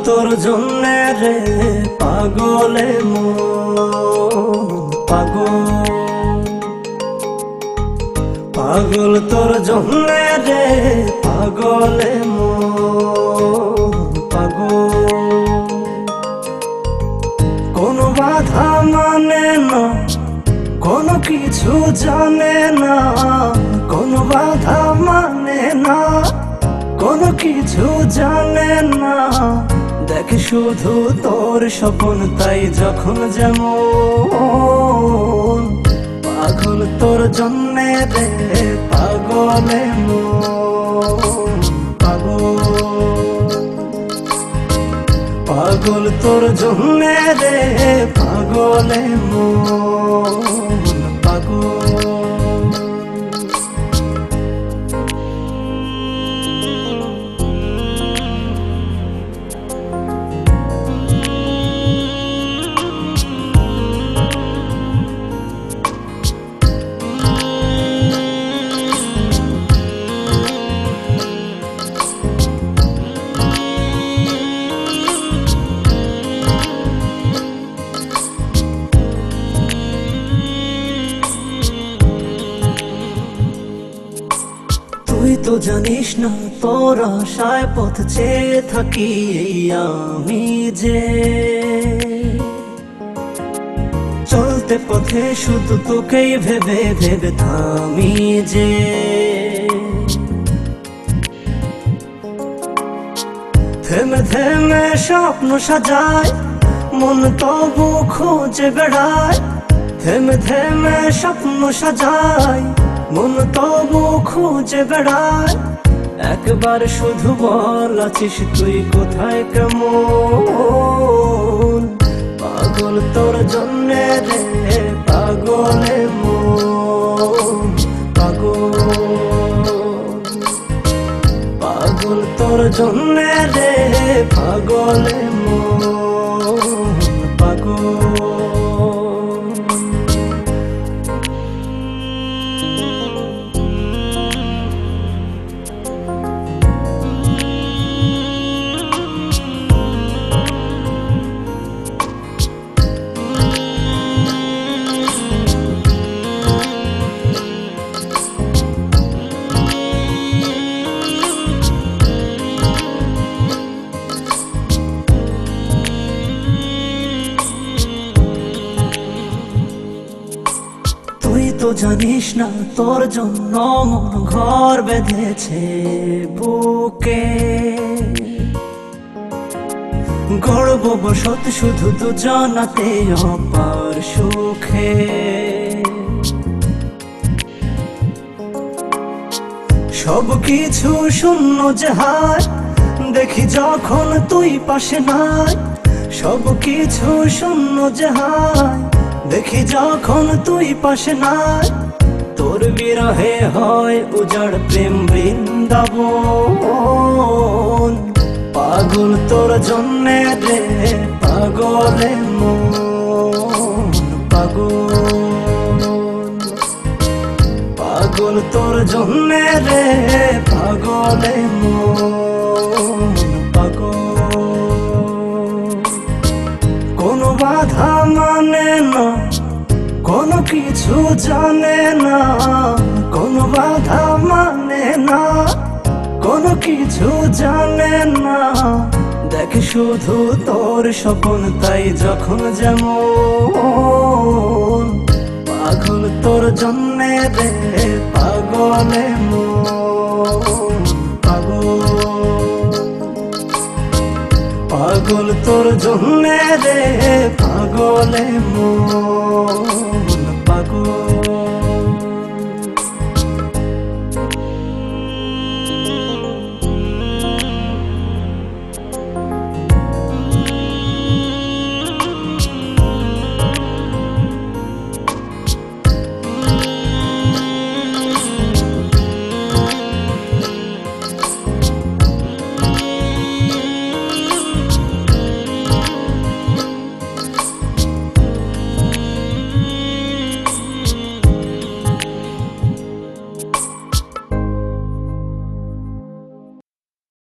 তোর জন্যে রে পাগলে পাগল, পাগল তোর জন্যে রে পাগলে পাগল। কোনো বাধা মানে না, কোনো কিছু জানে না, কোনো বাধা মানে না, কোনো কিছু জানে না। দেখ শুধু তোর স্বপ্ন তাই যখন যেমন, পাগল তোর জন্যে রে পাগলে পাগল, পাগল তোর জন্যে রে পাগলে পাগল। তুই তো জানিস না তোর আশায় পথ চেয়ে থাকি আমি যে, চলতে পথে শুধু তোকেই ভেবে ভেবে থামি যে। থেমে থেমে স্বপ্ন সাজায় মন তবু খোঁজে বেড়ায়, থেমে থেমে স্বপ্ন সাজায় মন তবু খুঁজে বেড়ায়। একবার শুধু বল আছিস তুই কোথায় কেমন, পাগল তোর জন্যে রে পাগলে পাগল, পাগল তোর জন্যে রে পাগলে পাগল। তুই তো জানিস না তোর জন্য মন ঘর বেঁধেছে বুকে, গর্ব বসত শুধু দুজনাতে অপার সুখে। সব কিছু শূন্য যে হায় দেখি যখন তুই পাশে নাই, সব কিছু শূন্য যে হায় দেখি যখন তুই পাশে নাই। তোর বিরহে হয় উজাড় প্রেম বৃন্দাবন, পাগল তোর জন্যে রে পাগলে পাগল, পাগল তোর জন্যে রে পাগলে পাগল। কোনো বাধা মানে না, কোনো কিছু জানে না, কোনো বাধা মানে না, কোনো কিছু জানে না। দেখ শুধু তোর স্বপ্ন তাই যখন যেমন, পাগল তোর জন্যে রে পাগলে পাগল, পাগল তোর জন্যে রে পাগলে